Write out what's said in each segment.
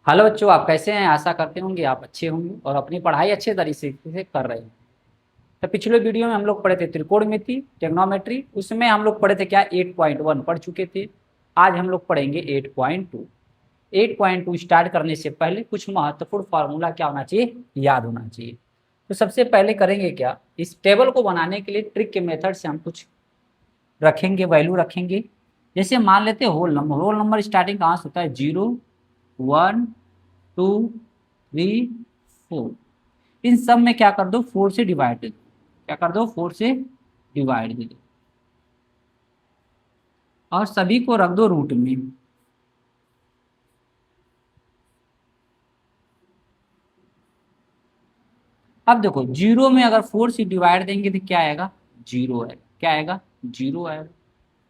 Hello बच्चों, आप कैसे हैं? आशा करते होंगे आप अच्छे होंगे और अपनी पढ़ाई अच्छे तरीके से कर रहे हैं। तो पिछले वीडियो में हम लोग पढ़े थे त्रिकोणमिति, ट्रिग्नोमेट्री। उसमें हम लोग पढ़े थे क्या, 8.1 पढ़ चुके थे। आज हम लोग पढ़ेंगे 8.2। 8.2 स्टार्ट करने से पहले कुछ महत्वपूर्ण फार्मूला क्या होना चाहिए, याद होना चाहिए। तो सबसे पहले करेंगे क्या, इस टेबल को बनाने के लिए ट्रिक के मेथड से हम कुछ रखेंगे, वैल्यू रखेंगे। जैसे मान लेते हैं होल नंबर स्टार्टिंग कहाँ से होता है, 0, 1, 2, 3, 4। इन सब में क्या कर दो, 4 से डिवाइड दे दो। क्या कर दो, 4 से डिवाइड दे दो और सभी को रख दो रूट में। अब देखो, जीरो में अगर 4 से डिवाइड देंगे तो क्या आएगा, जीरो आएगा। क्या आएगा, जीरो आएगा।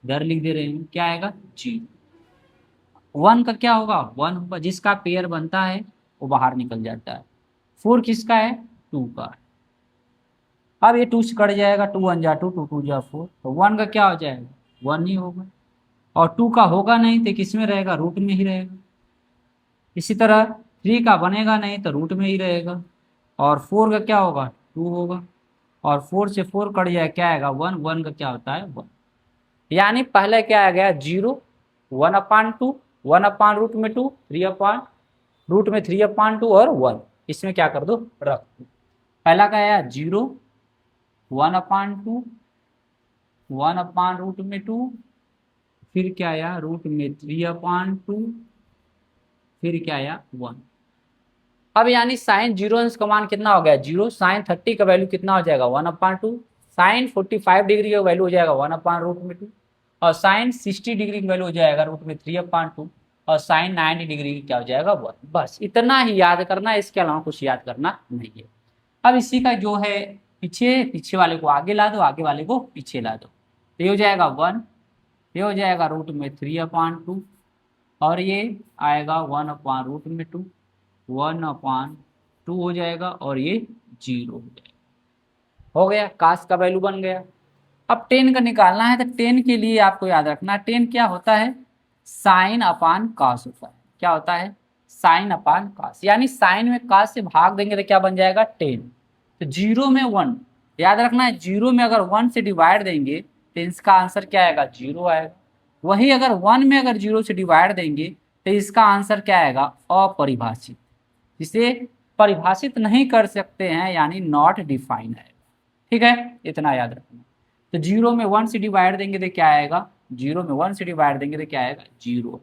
इधर लिख दे रहे हैं, क्या आएगा, जीरो। वन का क्या होगा, वन होगा। जिसका पेयर बनता है वो बाहर निकल जाता है। फोर किसका है, टू का है। अब ये टू से कट जाएगा, टू वन जा टू, टू टू जा फोर, तो वन का क्या हो जाएगा, वन ही होगा। और टू का होगा नहीं तो किस में रहेगा, रूट में ही रहेगा। इसी तरह थ्री का बनेगा नहीं तो रूट में ही रहेगा। और फोर का क्या होगा, टू होगा। और फोर से फोर कट जाए, क्या आएगा, वन। वन का क्या होता है, वन। यानी पहले क्या आ गया, zero, one upon two, one upon root में टू, थ्री अपान रूट में थ्री अपान टू और वन। इसमें क्या कर दो, रख दो। पहला का आया zero, one upon two, one upon root में टू, फिर क्या आया, रूट में थ्री अपान टू, फिर क्या आया, वन। अब यानी साइन जीरो अंश का मान कितना हो गया, जीरो। साइन 30 का वैल्यू कितना हो जाएगा, one upon two. Sine 45 degree का वैल्यू हो जाएगा वन अपान रूट में टू। और साइन 60 डिग्री का वैल्यू हो जाएगा रूट में थ्री अपान टू। और साइन 90 डिग्री की क्या हो जाएगा, वन। बस इतना ही याद करना है, इसके अलावा कुछ याद करना नहीं है। अब इसी का जो है, पीछे पीछे वाले को आगे ला दो, आगे वाले को पीछे ला दो, तो ये हो जाएगा वन। ये हो जाएगा रूट में थ्री अपान टू। और ये आएगा वन अपान रूट में टू, वन अपान टू हो जाएगा। और ये जीरो हो जाएगा। हो गया, कास का वैल्यू बन गया। अब टेन का निकालना है, तो टेन के लिए आपको याद रखना, टेन क्या होता है, साइन अपान कास होता है। क्या होता है, साइन अपान कास। यानी साइन में कास से भाग देंगे तो क्या बन जाएगा, टेन। तो जीरो में वन, याद रखना है, जीरो में अगर वन से डिवाइड देंगे तो इसका आंसर क्या आएगा, जीरो आएगा। वही अगर वन में अगर जीरो से डिवाइड देंगे तो इसका आंसर क्या आएगा, अपरिभाषित। जिसे परिभाषित नहीं कर सकते हैं, यानी नॉट डिफाइन है। ठीक है, इतना याद रखना। तो जीरो में वन से डिवाइड देंगे तो क्या आएगा, जीरो में वन से डिवाइड देंगे तो क्या आएगा, जीरो।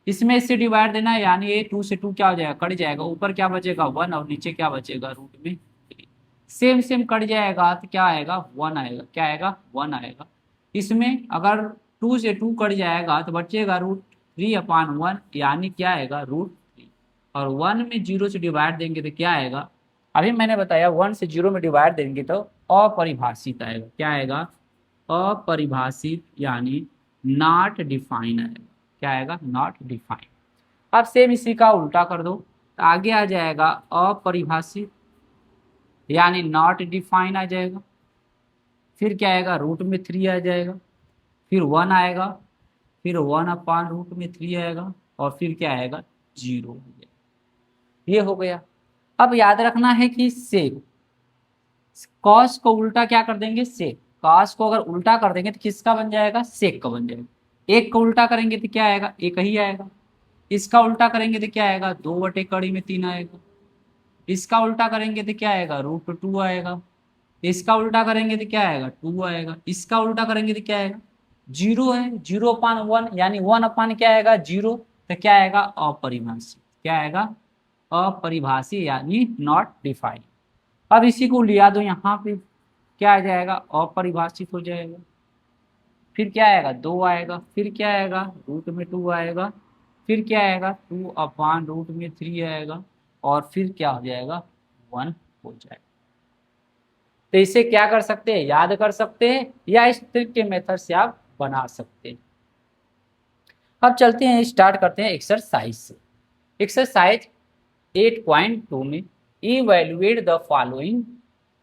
इसमें इससे डिवाइड देना है, यानी ये टू से टू क्या हो जाएगा, कट जाएगा। ऊपर क्या बचेगा, वन, और नीचे क्या बचेगा, रूट में थ्री। सेम सेम कट जाएगा तो क्या आएगा, वन आएगा। क्या आएगा, वन आएगा। इसमें अगर टू से टू कट जाएगा तो बचेगा रूट थ्री अपान वन, यानी क्या आएगा, रूट थ्री। और वन में जीरो से डिवाइड देंगे तो क्या आएगा, अभी मैंने बताया वन से जीरो में डिवाइड देंगे तो अपरिभाषित आएगा। क्या आएगा, अपरिभाषित, यानी नॉट डिफाइन आएगा। क्या आएगा, नॉट डिफाइन। अब सेम इसी का उल्टा कर दो, तो आगे आ जाएगा अपरिभाषित, यानी नॉट डिफाइन आ जाएगा। फिर क्या आएगा, रूट में थ्री आ जाएगा। फिर वन आएगा, फिर वन अपान रूट में थ्री आएगा। और फिर क्या आएगा, जीरो हो जाएगा। ये हो गया। अब याद रखना है कि सेक, कॉस को उल्टा क्या कर देंगे, सेक। कॉस को अगर उल्टा कर देंगे तो किसका बन जाएगा, सेक का बन जाएगा। एक को उल्टा करेंगे तो क्या आएगा, एक ही आएगा। इसका उल्टा करेंगे तो क्या आएगा, दो बटे कड़ी में तीन आएगा। इसका उल्टा करेंगे तो क्या आएगा, रूट टू आएगा। इसका उल्टा करेंगे तो क्या आएगा, टू आएगा। इसका उल्टा करेंगे तो क्या आएगा, जीरो है। जीरो अपान वन, यानी वन अपान क्या आएगा, जीरो। तो क्या आएगा, अपरिभाषित। क्या आएगा, अपरिभाषित, यानी नॉट डिफाइंड। अब इसी को लिया दो यहाँ पे, क्या आ जाएगा, अपरिभाषित हो जाएगा। फिर क्या आएगा, दो आएगा। फिर क्या आएगा, रूट में टू आएगा। फिर क्या आएगा, टू अपान रूट में थ्री आएगा। और फिर क्या हो जाएगा, वन हो जाएगा। तो इसे क्या कर सकते हैं, याद कर सकते हैं, या इस ट्रिक के मेथड से आप बना सकते हैं। अब चलते हैं, स्टार्ट करते हैं एक्सरसाइज से। एक्सरसाइज 8.2 में इवैल्यूएट द फॉलोइंग,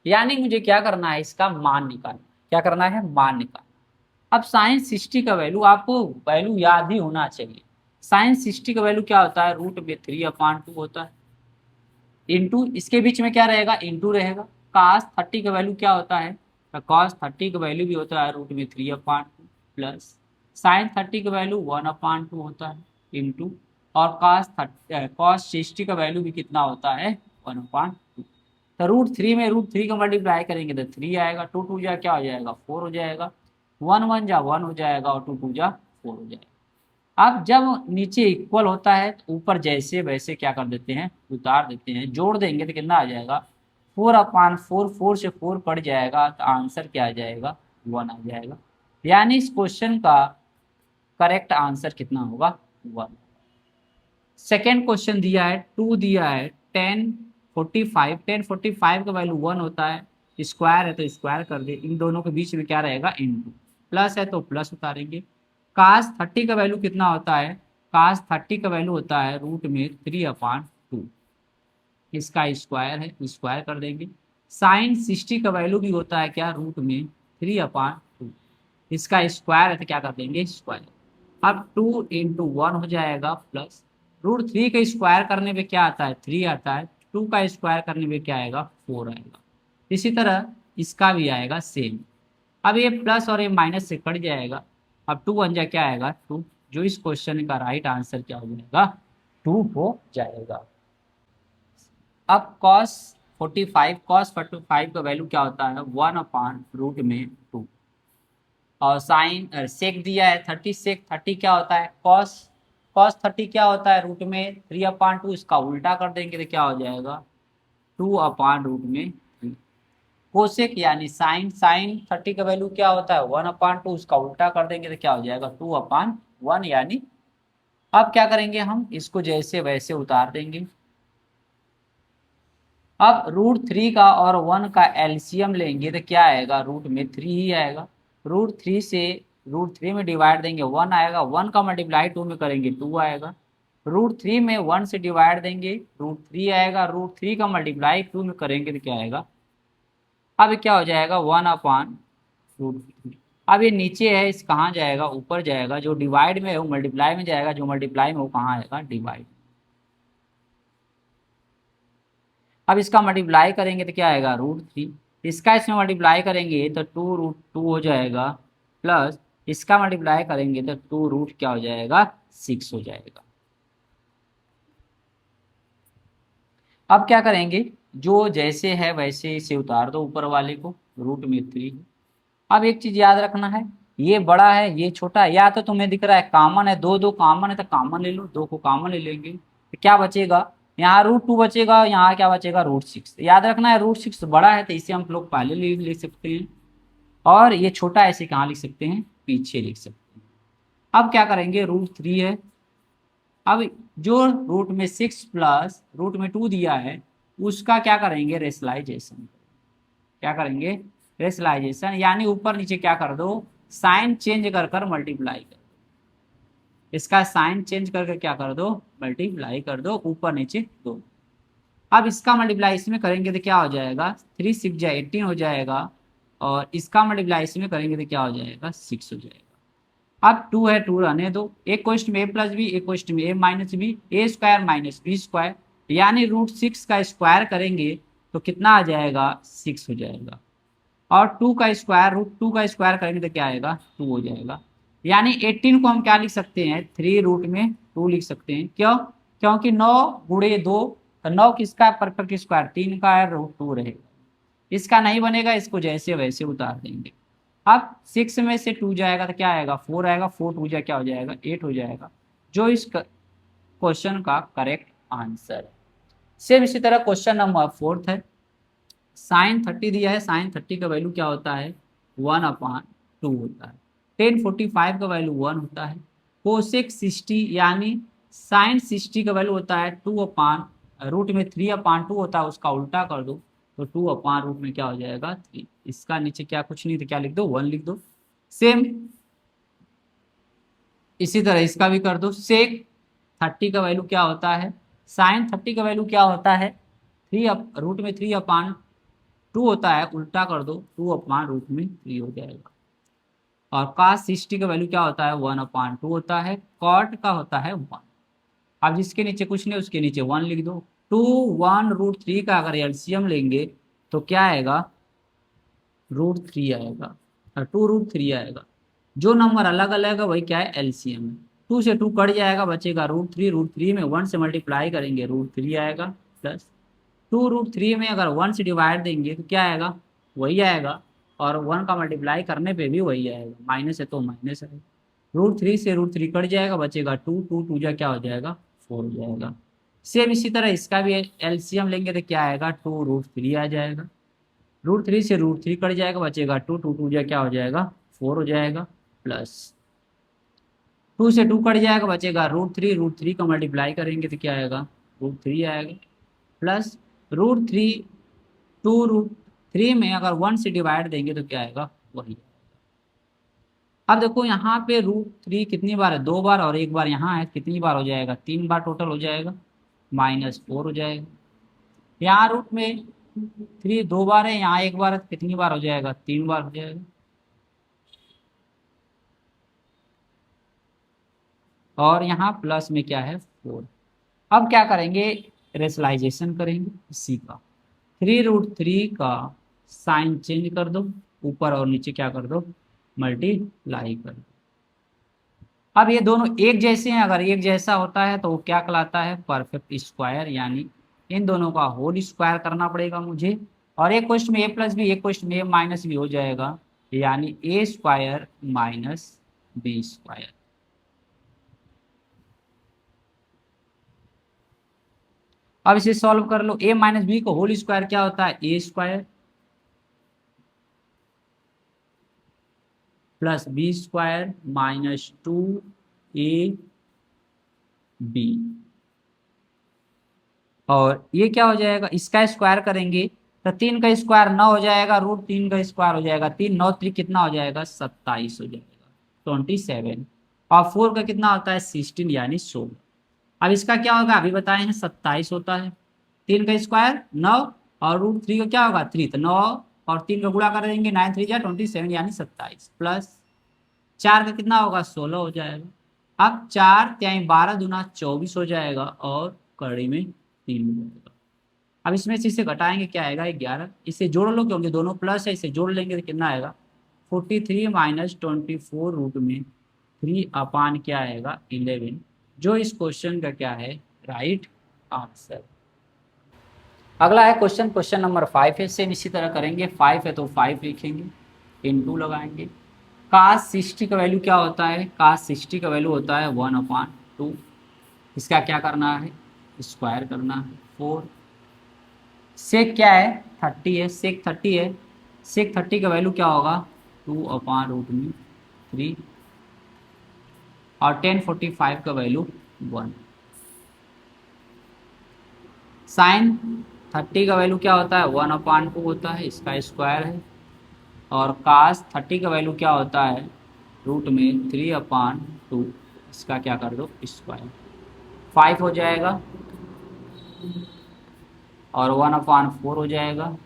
यानी मुझे क्या करना है, इसका मान निकालना। क्या करना है, मान निकालना। अब साइन 60 का वैल्यू, आपको वैल्यू याद ही होना चाहिए। साइन 60 का वैल्यू क्या होता है, रूट में 3/2 होता है, इंटू इसके बीच में क्या रहेगा, इंटू रहेगा। कास 30 का वैल्यू क्या होता है, तो कॉस 30 का वैल्यू भी होता है रूट में 3/2 प्लस साइन 30 का वैल्यू 1/2 होता है इंटू, और कॉस 60 का वैल्यू भी कितना होता है 1/2। तो रूट 3 में रूट 3 का मल्टीप्लाई करेंगे तो 3 आएगा, 2 जा क्या हो जाएगा 4 हो जाएगा, 1 1 हो जाएगा और 2 जा 4 हो जाएगा। अब जब नीचे इक्वल होता है तो ऊपर जैसे वैसे क्या कर देते हैं, उतार देते हैं, जोड़ देंगे तो कितना आ जाएगा 4/4, 4 से 4 कट जाएगा तो आंसर क्या आ जाएगा 1 आ जाएगा। यानी इस क्वेश्चन का करेक्ट आंसर कितना होगा 1। सेकेंड क्वेश्चन दिया है 2 दिया है 1045 का वैल्यू 1 होता है, स्क्वायर है तो स्क्वायर कर दे, इन दोनों के बीच में क्या रहेगा इंटू, प्लस है तो प्लस उतारेंगे। कास 30 का वैल्यू कितना होता है, कास 30 का वैल्यू होता है रूट में 3/2, इसका स्क्वायर है स्क्वायर कर देंगे। साइन 60 का वैल्यू भी होता है क्या रूट में 3/2, इसका स्क्वायर है तो क्या कर देंगे स्क्वायर। अब 2 × 1 हो जाएगा प्लस रूट 3 का स्क्वायर करने पे क्या आता है 3 आता है, 2 का स्क्वायर करने पे क्या आएगा 4 आएगा। इसी तरह इसका भी आएगा सेम। अब ये प्लस और ये माइनस से कट जाएगा, अब 2 1 क्या आएगा 2, जो इस क्वेश्चन का राइट आंसर क्या हो जाएगा 2 हो जाएगा। अब cos 45 का वैल्यू क्या होता है 1/√2, और साइन सेक दिया है 30, सेक 30 क्या होता है कॉस, कॉस 30 क्या होता है रूट में 3/2, इसका उल्टा कर देंगे तो क्या हो जाएगा 2/√3। कोसेक यानी साइन, साइन 30 का वैल्यू क्या होता है 1/2, उसका उल्टा कर देंगे तो क्या हो जाएगा 2/1 यानी। अब क्या करेंगे हम इसको जैसे वैसे उतार देंगे। अब रूट 3 का और 1 का एलसीएम लेंगे तो क्या आएगा रूट में 3 ही आएगा, रूट 3 से रूट 3 में डिवाइड देंगे 1 आएगा, 1 का मल्टीप्लाई 2 में करेंगे 2 आएगा, रूट 3 में 1 से डिवाइड देंगे रूट 3 आएगा, रूट 3 का मल्टीप्लाई 2 में करेंगे तो क्या आएगा, अब क्या हो जाएगा 1/√3। अब ये नीचे है इस कहाँ जाएगा ऊपर जाएगा, जो डिवाइड में है वो मल्टीप्लाई में जाएगा, जो मल्टीप्लाई में वो कहाँ आएगा डिवाइड। अब इसका मल्टीप्लाई करेंगे तो क्या आएगा रूट 3, इसका इसमें मल्टीप्लाई करेंगे तो 2√2 हो जाएगा, प्लस इसका मल्टीप्लाई करेंगे तो 2 क्या हो जाएगा 6 हो जाएगा। अब क्या करेंगे जो जैसे है वैसे इसे उतार दो ऊपर वाले को, रूट में 3। अब एक चीज याद रखना है, ये बड़ा है ये छोटा है, या तो तुम्हें दिख रहा है कॉमन है, दो दो कॉमन है तो कॉमन ले लो, 2 को कॉमन ले लेंगे तो क्या बचेगा, यहाँ रूट 2 बचेगा, यहाँ क्या बचेगा रूट 6। याद रखना है रूट 6 बड़ा है तो इसे हम लोग पहले लिख सकते हैं, और ये छोटा है इसे कहाँ लिख सकते हैं पीछे लिख सकते हैं। अब क्या करेंगे रूट 3 है, अब जो रूट में 6 प्लस रूट में 2 दिया है उसका क्या करेंगे रेशनलाइजेशन, क्या करेंगे रेशनलाइजेशन, यानी ऊपर नीचे क्या कर दो साइन चेंज कर कर मल्टीप्लाई कर, इसका साइन चेंज करके क्या कर दो मल्टीप्लाई कर दो ऊपर नीचे दो। अब इसका मल्टीप्लाई इसमें करेंगे तो क्या हो जाएगा 3 6 18 हो जाएगा, और इसका मल्टीप्लाई इसमें करेंगे तो क्या हो जाएगा 6 हो जाएगा। अब 2 है 2 रहने दो, एक क्वेश्चन में a प्लस बी, एक क्वेश्चन में a minus B, A square minus B square, यानी रूट 6 का स्क्वायर करेंगे तो कितना आ जाएगा 6 हो जाएगा, और 2 का स्क्वायर रूट 2 का स्क्वायर करेंगे तो क्या आएगा 2 हो जाएगा। यानी 18 को हम क्या लिख सकते हैं 3√2 लिख सकते हैं, क्यों, क्योंकि 9 × 2 तो 9 किसका परफेक्ट स्क्वायर 3 का है, रूट 2 रहेगा, इसका नहीं बनेगा, इसको जैसे वैसे उतार देंगे। अब 6 में से 2 जाएगा तो क्या आएगा 4 आएगा, 4 2 जा क्या हो जाएगा 8 हो जाएगा, जो इस क्वेश्चन का करेक्ट आंसर है। सेम इसी तरह क्वेश्चन नंबर 4 है, साइन 30 दिया है, साइन 30 का वैल्यू क्या होता है 1/2 होता है, 1045 का वैल्यू 1 होता है, कोसेक 60 यानी साइन 60 का वैल्यू होता है 2/√3/2 होता है, उसका उल्टा कर दो तो 2/√, में क्या हो जाएगा 3, इसका नीचे क्या कुछ नहीं तो क्या लिख दो 1 लिख दो। सेम इसी तरह इसका भी कर दो, सेक 30 का वैल्यू क्या होता है, साइन 30 का वैल्यू क्या होता है 3√3/2 होता है, उल्टा कर दो 2/√3 हो जाएगा। और cos 60 का वैल्यू क्या होता है 1/2 होता है, cot का होता है 1। अब जिसके नीचे कुछ नहीं उसके नीचे 1 लिख दो। 2 1√3 का अगर एलसीएम लेंगे तो क्या आएगा, √3 आएगा, 2√3 आएगा। जो नंबर अलग अलग है वही क्या है, एलसीएम है। 2 से 2 कट जाएगा, बचेगा √3, √3 में 1 से मल्टीप्लाई करेंगे √3 आएगा, प्लस 2√3 में अगर 1 से डिवाइड देंगे तो क्या आएगा, वही आएगा, और 1 का मल्टीप्लाई करने पे भी वही आएगा, माइनस है तो माइनस आएगा। √3 से √3 कट जाएगा, बचेगा 2, 2 2 जा क्या हो जाएगा, 4 हो जाएगा। सेम इसी तरह इसका भी एलसीएम लेंगे तो क्या आएगा, 2√3 आ जाएगा। √3 से √3 कट जाएगा, बचेगा 2, 2 2 जा क्या हो जाएगा, 4 हो जाएगा, प्लस 2 से 2 कट जाएगा, बचेगा √3, √3 का मल्टीप्लाई करेंगे तो क्या आएगा, √3 आएगा, प्लस √3, 2√3 में अगर 1 से डिवाइड देंगे तो क्या आएगा, वही। अब देखो यहाँ पे √3 कितनी बार है, 2 बार, और 1 बार यहाँ है, कितनी बार हो जाएगा, 3 बार टोटल हो जाएगा, -4 हो जाएगा। यहाँ रूट में 3 2 बार है, यहाँ 1 बार है, तो कितनी बार हो जाएगा, 3 बार हो जाएगा। और यहाँ प्लस में क्या है 4। अब क्या करेंगे, रेशनलाइजेशन करेंगे इसी का। 3√3 का साइन चेंज कर दो, ऊपर और नीचे क्या कर दो, मल्टीप्लाई कर दो। अब ये दोनों एक जैसे हैं, अगर एक जैसा होता है तो वो क्या कहलाता है, परफेक्ट स्क्वायर, यानी इन दोनों का होल स्क्वायर करना पड़ेगा मुझे। और एक क्वेश्चन में a+b, एक क्वेश्चन में a-b हो जाएगा, यानी a² माइनस b²। अब इसे सॉल्व कर लो, a-b को होल स्क्वायर क्या होता है, a² plus b² minus 2ab। और ये क्या हो जाएगा, इसका स्क्वायर करेंगे तो 3 का स्क्वायर 9 हो जाएगा, √3 का स्क्वायर हो जाएगा 3, 9 3 कितना हो जाएगा, 27 हो जाएगा, 27। और 4 का कितना होता है, 16 यानी 16। अब इसका क्या होगा, अभी बताए हैं 27 होता है, 3 का स्क्वायर 9, और √3 का क्या होगा 3, तो 9 और 3 का गुणा कर देंगे, 9 3 जा 27 यानी 27, प्लस 4 का कितना होगा, 16 हो जाएगा। अब 4 त्याई 12 दूना 24 हो जाएगा, और कड़ी में 3 हो जाएगा। अब इसमें से इसे घटाएंगे क्या आएगा, 11। इसे जोड़ लो क्योंकि दोनों प्लस है, इसे जोड़ लेंगे तो कितना आएगा, 43 माइनस 24 रूट में 3 क्या आएगा, 11, जो इस क्वेश्चन का क्या है, राइट आंसर। अगला है क्वेश्चन नंबर 5 है, सेम इसी तरह करेंगे। 5 है तो 5 लिखेंगे, इनटू लगाएंगे। cos 60 का वैल्यू क्या होता है, cos 60 का वैल्यू होता है 1/2। इसका क्या करना है, स्क्वायर करना है। 4 सेक क्या है, 30 है, सेक 30 है, सेक 30 का वैल्यू क्या होगा, 2/√3। और 1045 का वैल्यू 1। साइन 30 का वैल्यू क्या होता है, 1/2 होता है, इसका स्क्वायर है। और कास 30 का वैल्यू क्या होता है, रूट में 3/2, इसका क्या कर दो, स्क्वायर। 5 हो जाएगा, और 1/4 हो जाएगा,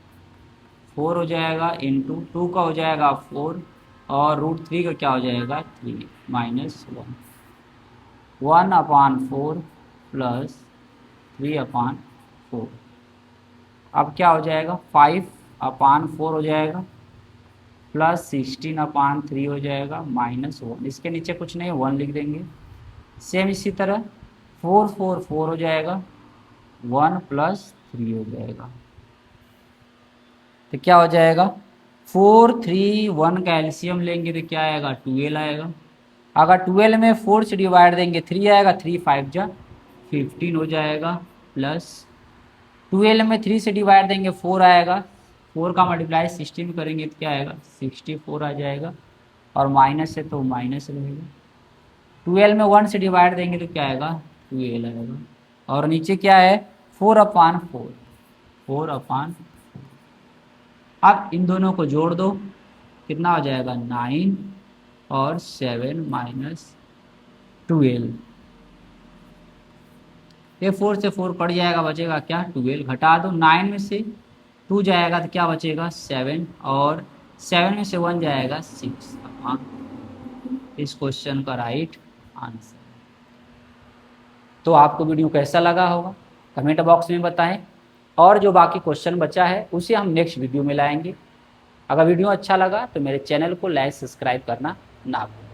4 हो जाएगा, इंटू 2 का हो जाएगा 4, और √3 का क्या हो जाएगा 3 -1। 1/4 प्लस 3/4। अब क्या हो जाएगा, 5/4 हो जाएगा, प्लस 16/3 हो जाएगा, -1। इसके नीचे कुछ नहीं, 1 लिख देंगे। सेम इसी तरह 4 4 4 हो जाएगा, 1 + 3 हो जाएगा, तो क्या हो जाएगा, 4 3 1 का एलसीएम लेंगे तो क्या आएगा, 12 आएगा। अगर 12 में 4 से डिवाइड देंगे 3 आएगा, 3 5 जा 15 हो जाएगा, प्लस 12 में 3 से डिवाइड देंगे 4 आएगा, 4 का मल्टीप्लाई 16 करेंगे तो क्या आएगा, 64 आ जाएगा, और माइनस है तो माइनस रहेगा। 12 में 1 से डिवाइड देंगे तो क्या आएगा, 12 आएगा, और नीचे क्या है, 4/4, 4/4। अब इन दोनों को जोड़ दो, कितना हो जाएगा, 9 और 7 -12। ये 4 से 4 कट जाएगा, बचेगा क्या, 12। घटा दो, 9 में से 2 जाएगा तो क्या बचेगा, 7, और 7 में से 1 जाएगा 6। हाँ, इस क्वेश्चन का राइट आंसर। तो आपको वीडियो कैसा लगा होगा कमेंट बॉक्स में बताएं, और जो बाकी क्वेश्चन बचा है उसे हम नेक्स्ट वीडियो में लाएंगे। अगर वीडियो अच्छा लगा तो मेरे चैनल को लाइक सब्सक्राइब करना ना भूलें।